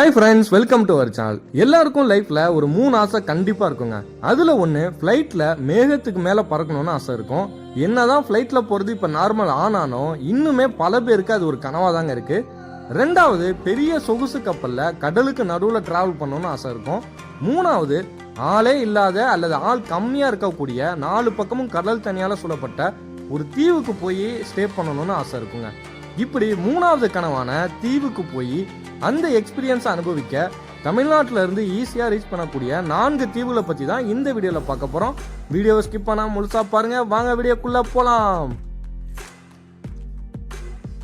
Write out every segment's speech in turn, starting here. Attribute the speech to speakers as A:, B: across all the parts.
A: Hi friends, welcome to our channel. எல்லாருக்கும் லைஃப்ல ஒரு 3 ஆசை கண்டிப்பா இருக்குங்க. அதுல ஒண்ணு ஃபிளைட்ல மேகத்துக்கு மேல பறக்கணும்னு ஆசை இருக்கும். என்னதான் ஃபிளைட்ல போறது இப்ப நார்மல் ஆனாலும் இன்னுமே பல பேருக்கு அது ஒரு கனவா தாங்க இருக்கு. ரெண்டாவது, பெரிய சொகுசு கப்பல்ல கடலுக்கு நடுவுல டிராவல் பண்ணணும்னு ஆசை இருக்கும். மூணாவது, ஆளே இல்லாத அல்லது ஆள் கம்மியா இருக்கக்கூடிய 4 பக்கமும் கடல் தனியால சூழப்பட்ட ஒரு தீவுக்கு போய் ஸ்டே பண்ணணும்னு ஆசை இருக்குங்க. இப்படி மூணாவது கனவான தீவுக்கு போய் அந்த எக்ஸ்பீரியன்ஸை அனுபவிக்க தமிழ்நாட்டில இருந்து ஈஸியா ரீச் பண்ணக்கூடிய 4 தீவுகளை பத்தி தான் இந்த வீடியோல பார்க்க போறோம். வீடியோவை ஸ்கிப் பண்ணாம முழுசா பாருங்க. வாங்க வீடியோக்குள்ள போலாம்.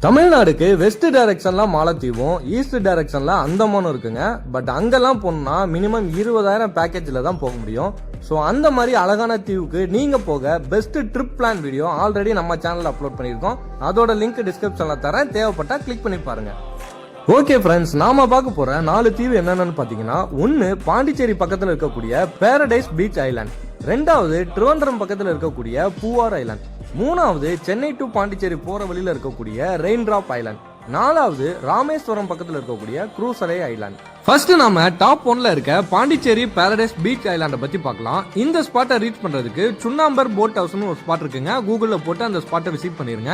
A: தமிழ்நாடுக்கு வெஸ்ட் டைரக்ஷன்ல மாலத்தீவும், ஈஸ்ட் டைரக்ஷன்ல அந்தமானும் இருக்குங்க. பட் அங்கெல்லாம் போனா மினிமம் 20,000 பேக்கேஜ்ல தான் போக முடியும். ஸோ அந்த மாதிரி அழகான தீவுக்கு நீங்க போக best trip plan video already நம்ம சேனல்ல அப்லோட் பண்ணியிருக்கோம். அதோட லிங்க் டிஸ்கிரிப்ஷன்ல தரேன், தேவைப்பட்டா கிளிக் பண்ணி பாருங்க. ஓகே ஃப்ரெண்ட்ஸ், நாம பார்க்க போற 4 தீவு என்னென்னு பாத்தீங்கன்னா, 1 பாண்டிச்சேரி பக்கத்துல இருக்கக்கூடிய பாரடைஸ் பீச் ஐலாண்ட், 2வது திருவனந்தபுரம் பக்கத்துல இருக்கக்கூடிய பூவார் ஐலாண்ட், 3வது சென்னை டு பாண்டிச்சேரி போற வழியில இருக்கக்கூடிய ரெயின் டிராப் ஐலாண்ட், 4வது ராமேஸ்வரம் பக்கத்துல இருக்கக்கூடிய குரூசரை ஐலாண்ட். ஃபர்ஸ்ட் நாம டாப் 1ல இருக்க பாண்டிச்சேரி பாரடைஸ் பீச் ஐலாண்ட பத்தி பார்க்கலாம். இந்த ஸ்பாட்டை ரீச் பண்றதுக்கு சுண்ணாம்பர் போட் ஹவுஸ்னு ஒரு ஸ்பாட் இருக்குங்க. கூகுள்ல போட்டு அந்த ஸ்பாட்டை விசிட் பண்ணிருங்க.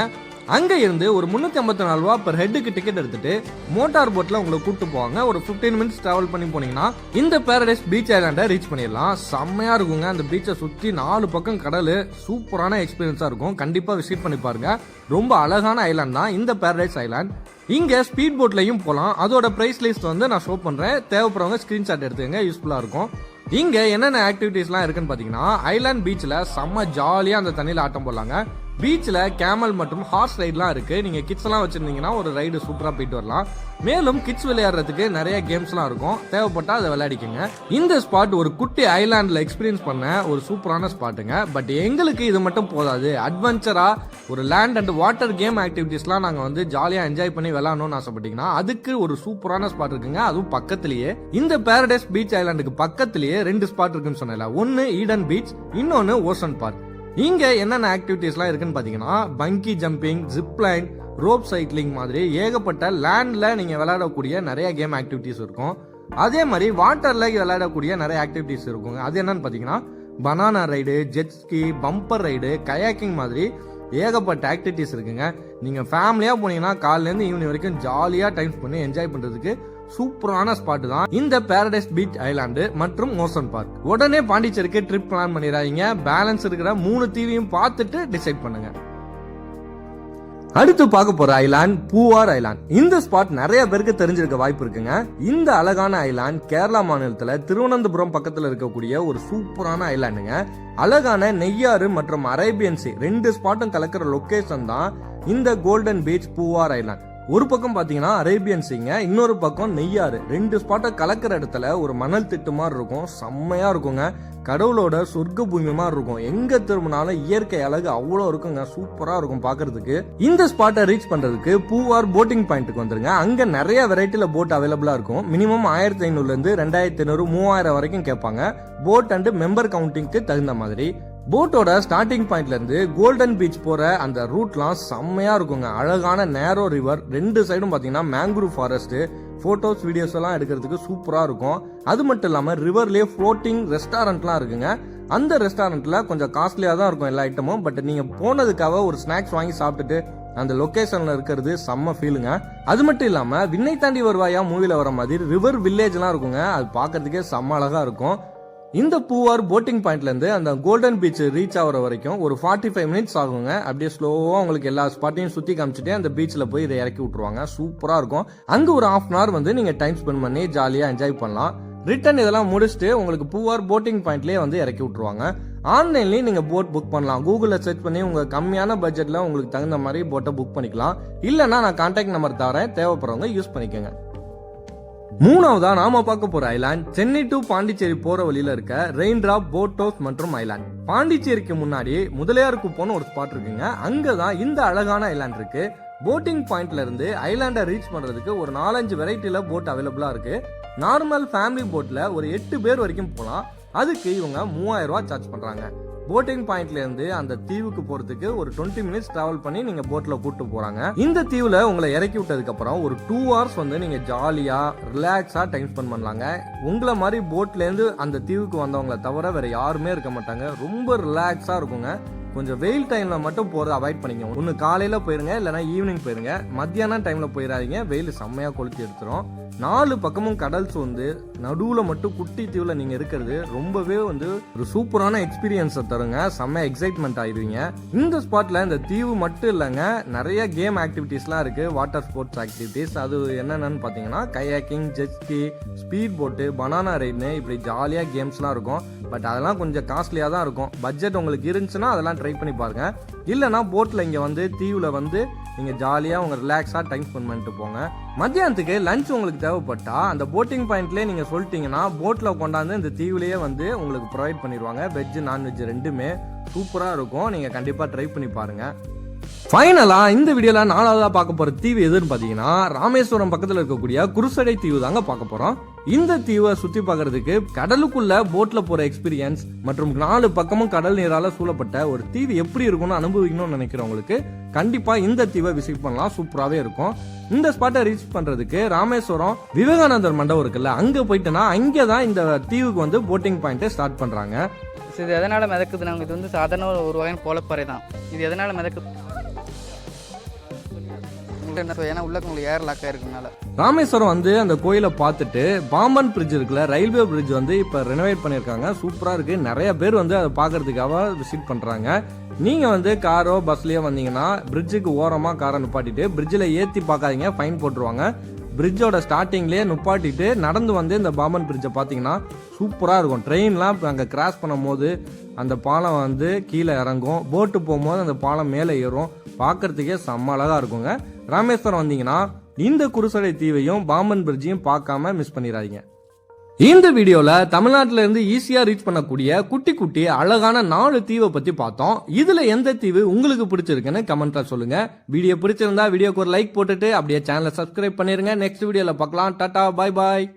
A: அங்க இருந்து ஒரு 354 ரூபா பெர் ஹெட்டுக்கு டிக்கெட் எடுத்துட்டு மோட்டார் போட்ல உங்களை கூட்டு போவாங்க. ஒரு 15 மினிட்ஸ் டிராவல் பண்ணி போனீங்கன்னா இந்த பாரடைஸ் பீச் ஐலாண்டை ரீச் பண்ணிடலாம். செம்மையா இருக்குங்க. அந்த பீச்சை சுத்தி 4 பக்கம் கடல், சூப்பரான எக்ஸ்பீரியன்ஸா இருக்கும். கண்டிப்பா விசிட் பண்ணி பாருங்க. ரொம்ப அழகான ஐலாண்ட் தான் இந்த பாரடைஸ் ஐலாண்ட். இங்க ஸ்பீட் போட்லயும் போலாம். அதோட பிரைஸ் லிஸ்ட் வந்து நான் ஷோ பண்றேன், தேவைப்படுறவங்க ஸ்கிரீன்ஷாட் எடுத்துங்க, யூஸ்ஃபுல்லா இருக்கும். இங்க என்னென்ன ஆக்டிவிட்டிஸ்லாம் இருக்குன்னு பாத்தீங்கன்னா, ஐலாண்ட் பீச்ல செம்ம ஜாலியா அந்த தண்ணியில ஆட்டம் போடலாங்க. பீச்ல கேமல் மற்றும் ஹார்ஸ் ரைட்லாம் இருக்கு. நீங்க கிட்ஸ் எல்லாம் வச்சிருந்தீங்கன்னா ஒரு ரைடு சூப்பரா போயிட்டு வரலாம். மேலும் கிட்ஸ் விளையாடுறதுக்கு நிறைய கேம்ஸ்லாம் இருக்கும், தேவைப்பட்டா அதை விளையாடிக்கங்க. இந்த ஸ்பாட் ஒரு குட்டி ஐலாண்ட்ல எக்ஸ்பீரியன்ஸ் பண்ண ஒரு சூப்பரான ஸ்பாட்டுங்க. பட் எங்களுக்கு இது மட்டும் போதாது. அட்வென்ச்சரா ஒரு லேண்ட் அண்ட் வாட்டர் கேம் ஆக்டிவிட்டிஸ்லாம் நாங்க வந்து ஜாலியா என்ஜாய் பண்ணி விளையாடணும்னு ஆசைப்பட்டீங்கன்னா அதுக்கு ஒரு சூப்பரான ஸ்பாட் இருக்குங்க. அதுவும் பக்கத்திலேயே இந்த பாரடைஸ் பீச் ஐலாண்டுக்கு பக்கத்திலேயே 2 ஸ்பாட் இருக்குன்னு சொன்னல. ஒன்னு ஈடன் பீச், இன்னொன்னு ஓஷன் பார்க். இங்க என்னென்ன ஆக்டிவிட்டிஸ்லாம் இருக்குன்னு பாத்தீங்கன்னா, பங்கி jumping, zip line, rope cycling மாதிரி ஏகப்பட்ட லேண்ட்ல நீங்க விளையாடக்கூடிய நிறைய கேம் ஆக்டிவிட்டிஸ் இருக்கும். அதே மாதிரி வாட்டர்ல விளையாடக்கூடிய நிறைய ஆக்டிவிட்டிஸ் இருக்குங்க. அது என்னன்னு பாத்தீங்கன்னா, banana ride, jet ski, bumper ride, kayaking மாதிரி ஏகப்பட்ட ஆக்டிவிட்டிஸ் இருக்குங்க. நீங்க ஃபேமிலியா போனீங்கன்னா காலையில இருந்து ஈவினிங் வரைக்கும் ஜாலியா டைம் பண்ணி என்ஜாய் பண்றதுக்கு சூப்பரான ஸ்பாட் தான் இந்த பாரடைஸ் பீச் ஐலாண்டு மற்றும் ஓஷன் பார்க். உடனே பாண்டிச்சேரிக்கு ட்ரிப் பிளான் பண்ணிடாதீங்க. பேலன்ஸ் இருக்கிற 3 தீவையும் பார்த்துட்டு டிசைட் பண்ணுங்க. அடுத்து பார்க்க போற ஐலாண்ட் பூவார் ஐலாண்ட். இந்த ஸ்பாட் நிறைய பேருக்கு தெரிஞ்சிருக்க வாய்ப்பு இருக்குங்க. இந்த அழகான ஐலாண்ட் கேரளா மாநிலத்துல திருவனந்தபுரம் பக்கத்துல இருக்கக்கூடிய ஒரு சூப்பரான ஐலாண்டுங்க. அழகான நெய்யாறு மற்றும் அரேபியன் சி 2 ஸ்பாட்டும் கலக்கிற லொகேஷன் தான் இந்த கோல்டன் பீச் பூவார் ஐலாண்ட். ஒரு பக்கம் பாத்தீங்கன்னா அரேபியன் சீங்க, இன்னொரு பக்கம் நெய்யாறு. 2 ஸ்பாட்டை கலக்கிற இடத்துல ஒரு மணல் திட்டு மாதிரி இருக்கும். செம்மையா இருக்குங்க. கடவுளோட சொர்க்க பூமி மாதிரி இருக்கும். எங்க திரும்பினாலும் இயற்கை அழகு அவ்வளோ இருக்குங்க. சூப்பரா இருக்கும் பாக்குறதுக்கு. இந்த ஸ்பாட்டை ரீச் பண்றதுக்கு பூவார் போட்டிங் பாயிண்ட்டுக்கு வந்துருங்க. அங்க நிறைய வெரைட்டில போட் அவைலபிளா இருக்கும். மினிமம் 1500 இருந்து 2500, 3000 வரைக்கும் கேட்பாங்க. போட் அண்ட் மெம்பர் கவுண்டிங்க்கு தகுந்த மாதிரி. போட்டோட ஸ்டார்டிங் பாயிண்ட்ல இருந்து கோல்டன் பீச் போற அந்த ரூட்லாம் செம்மையா இருக்குங்க. அழகான நேரோ ரிவர், 2 சைடும் பாத்தீங்கன்னா மேங்க்ரூவ் ஃபாரஸ்ட், போட்டோஸ் வீடியோஸ் எல்லாம் எடுக்கிறதுக்கு சூப்பரா இருக்கும். அது மட்டும் இல்லாம ரிவர்லயே ஃப்ளோட்டிங் ரெஸ்டாரண்ட்லாம் இருக்குங்க. அந்த ரெஸ்டாரண்ட்ல கொஞ்சம் காஸ்ட்லியா தான் இருக்கும் எல்லா ஐட்டமும். பட் நீங்க போனதுக்காக ஒரு ஸ்நாக்ஸ் வாங்கி சாப்பிட்டுட்டு அந்த லொகேஷன்ல இருக்கிறது செம்ம ஃபீலுங்க. அது மட்டும் இல்லாம விண்ணை தாண்டி வருவாயா மூவில வர மாதிரி ரிவர் வில்லேஜ் எல்லாம் இருக்குங்க. அது பாக்குறதுக்கே செம்ம அழகா இருக்கும். இந்த பூவார் போட்டிங் பாயிண்ட்ல இருந்து அந்த கோல்டன் பீச் ரீச் ஆகிற வரைக்கும் ஒரு 45 மினிட்ஸ் ஆகுங்க. அப்படியே ஸ்லோவா உங்களுக்கு எல்லா ஸ்பாட்டையும் சுத்தி காமிச்சிட்டு அந்த பீச்ல போய் இதை இறக்கி விட்டுருவாங்க. சூப்பரா இருக்கும். அங்க ஒரு 1/2 hour வந்து நீங்க டைம் ஸ்பெண்ட் பண்ணி ஜாலியா என்ஜாய் பண்ணலாம். ரிட்டர்ன் இதெல்லாம் முடிச்சுட்டு உங்களுக்கு பூவார் போட்டிங் பாயிண்ட்லயே வந்து இறக்கி விட்டுருவாங்க. ஆன்லைன்லயும் நீங்க போட் புக் பண்ணலாம். கூகுள்ல சர்ச் பண்ணி உங்க கம்மியான பட்ஜெட்ல உங்களுக்கு தகுந்த மாதிரி போட்டை புக் பண்ணிக்கலாம். இல்லைன்னா நான் கான்டாக்ட் நம்பர் தரேன், தேவைப்படுறவங்க யூஸ் பண்ணிக்கோங்க. மூணாவதா நாம பார்க்க போற ஐலாண்ட் சென்னை டு பாண்டிச்சேரி போற வழியில இருக்க ரெயின் டிராப் போட் ஹவுஸ் மற்றும் ஐலாண்ட். பாண்டிச்சேரிக்கு முன்னாடி முதலியாருக்கு போன ஒரு ஸ்பாட் இருக்குங்க. அங்கதான் இந்த அழகான ஐலாண்ட் இருக்கு. போட்டிங் பாயிண்ட்ல இருந்து ஐலாண்டை ரீச் பண்றதுக்கு ஒரு 4-5 வெரைட்டில போட் அவைலபிளா இருக்கு. நார்மல் ஃபேமிலி போட்ல ஒரு 8 பேர் வரைக்கும் போலாம். அதுக்கு இவங்க 3000 ரூபாய் சார்ஜ் பண்றாங்க. போட்டிங் பாயிண்ட்ல இருந்து அந்த தீவுக்கு போறதுக்கு ஒரு 20 மினிட்ஸ் டிராவல் பண்ணி நீங்க போட்ல கூட்டு போறாங்க. இந்த தீவுல உங்களை இறக்கி விட்டதுக்கு அப்புறம் ஒரு 2 hours வந்து நீங்க ஜாலியா ரிலாக்ஸா டைம் ஸ்பெண்ட் பண்ணலாங்க. உங்களை மாதிரி போட்ல இருந்து அந்த தீவுக்கு வந்தவங்களை தவிர வேற யாருமே இருக்க மாட்டாங்க. ரொம்ப ரிலாக்ஸா இருக்குங்க. கொஞ்சம் வெயில் டைம்ல மட்டும் போறது அவாய்ட் பண்ணிக்கோங்க. ஒன்னு காலையில போயிருங்க, இல்லைன்னா ஈவினிங் போயிருங்க. மத்தியான டைம்ல போயிடாதீங்க, வெயில் செம்மையா கொளுத்தி எடுத்துரும். 4 பக்கமும் கடல் சூழ்ந்து நடுவுல மட்டும் குட்டி தீவுல நீங்க இருக்கிறது ரொம்பவே வந்து ஒரு சூப்பரான எக்ஸ்பீரியன்ஸை தருங்க. செம்ம எக்ஸைட்மெண்ட் ஆயிடுவீங்க. இந்த ஸ்பாட்ல இந்த தீவு மட்டும் இல்லைங்க, நிறைய கேம் ஆக்டிவிட்டிஸ்லாம் இருக்கு. வாட்டர் ஸ்போர்ட்ஸ் ஆக்டிவிட்டிஸ் அது என்னென்னு பாத்தீங்கன்னா கயாக்கிங், ஜெட்ஸ்கி, ஸ்பீட் போட்டு, பனானா ரைடுன்னு இப்படி ஜாலியா கேம்ஸ்லாம் இருக்கும். பட் அதெல்லாம் கொஞ்சம் காஸ்ட்லியா தான் இருக்கும். பட்ஜெட் உங்களுக்கு இருந்துச்சுன்னா அதெல்லாம் ட்ரை பண்ணி பாருங்க. இல்லைன்னா போட்ல இங்க வந்து தீவுல வந்து நீங்க ஜாலியா உங்க ரிலாக்ஸா டைம் ஸ்பெண்ட் பண்ணிட்டு போங்க. மத்தியானத்துக்கு லஞ்ச் உங்களுக்கு தேவைப்பட்டா அந்த போட்டிங் பாயிண்ட்லயே நீங்க சொல்லிட்டீங்கன்னா போட்ல கொண்டாந்து இந்த தீவுலயே வந்து உங்களுக்கு ப்ரொவைட் பண்ணிடுவாங்க. வெஜ் நான்வெஜ் ரெண்டுமே சூப்பரா இருக்கும். நீங்க கண்டிப்பா ட்ரை பண்ணி பாருங்க. ஃபைனலா இந்த வீடியோல 4வதா பார்க்க போற தீவு எதுன்னு பாத்தீங்கன்னா ராமேஸ்வரம் பக்கத்துல இருக்கக்கூடிய குருசடை தீவு தாங்க பார்க்க போறோம். இந்த தீவை சுத்தி பார்க்கறதுக்கு கடலுக்குள்ள போட்ல போற எக்ஸ்பீரியன்ஸ் மற்றும் 4 பக்கமும் கடல் நீரால சூழப்பட்ட ஒரு தீவு எப்படி இருக்கும்னு அனுபவிக்கணும்னு நினைக்கிறவங்களுக்கு கண்டிப்பா இந்த தீவை விசிட் பண்ணலாம். சூப்பராகவே இருக்கும். இந்த ஸ்பாட்டை ரீச் பண்றதுக்கு ராமேஸ்வரம் விவேகானந்தர் மண்டபம் இருக்குல்ல, அங்க போயிட்டோன்னா அங்கேதான் இந்த தீவுக்கு வந்து போட்டிங் பாயிண்ட் ஸ்டார்ட் பண்றாங்க.
B: இது எதனால மிதக்குது? நமக்கு இது வந்து சாதாரண ஒரு வகையான கோலப்பறை தான். இது எதனால மிதக்குது? ஏன்னா உள்ள உங்களுக்கு ஏர் லாக் ஆயிருக்குனால.
A: ராமேஸ்வரம் வந்து அந்த கோயிலை பார்த்துட்டு பாம்பன் பிரிட்ஜ் இருக்குல்ல, ரயில்வே பிரிட்ஜ் வந்து இப்ப ரெனோவேட் பண்ணிருக்காங்க. சூப்பரா இருக்கு. நிறைய பேர் வந்து அதை பாக்குறதுக்காக விசிட் பண்றாங்க. நீங்க வந்து காரோ பஸ்லயோ வந்தீங்கன்னா பிரிட்ஜுக்கு ஓரமா காரை நிப்பாட்டிட்டு பிரிட்ஜில் ஏத்தி பார்க்காதீங்க, ஃபைன் போட்டுருவாங்க. பிரிட்ஜோட ஸ்டார்டிங்லேயே நிப்பாட்டிட்டு நடந்து வந்து இந்த பாம்பன் பிரிட்ஜை பார்த்தீங்கன்னா சூப்பராக இருக்கும். ட்ரெயின்லாம் அங்கே கிராஸ் பண்ணும் போது அந்த பாலம் வந்து கீழே இறங்கும், போட்டு போகும்போது அந்த பாலம் மேலே ஏறும். பார்க்கறதுக்கே செம்ம அழகாக இருக்குங்க. ராமேஸ்வரம் வந்தீங்கன்னா இந்த குருசடை தீவையும் பாம்பன் பிரிட்ஜையும் பார்க்காம மிஸ் பண்ணிடாதீங்க. இந்த வீடியோல தமிழ்நாட்டில இருந்து ஈஸியா ரீச் பண்ணக்கூடிய குட்டி குட்டி அழகான 4 தீவை பத்தி பார்த்தோம். இதுல எந்த தீவு உங்களுக்கு பிடிச்சிருக்குன்னு கமெண்ட்ல சொல்லுங்க. வீடியோ பிடிச்சிருந்தா வீடியோக்கு ஒரு லைக் போட்டுட்டு அப்படியே சேனலை சப்ஸ்கிரைப் பண்ணிருங்க. நெக்ஸ்ட் வீடியோல பார்க்கலாம். Tata, bye bye.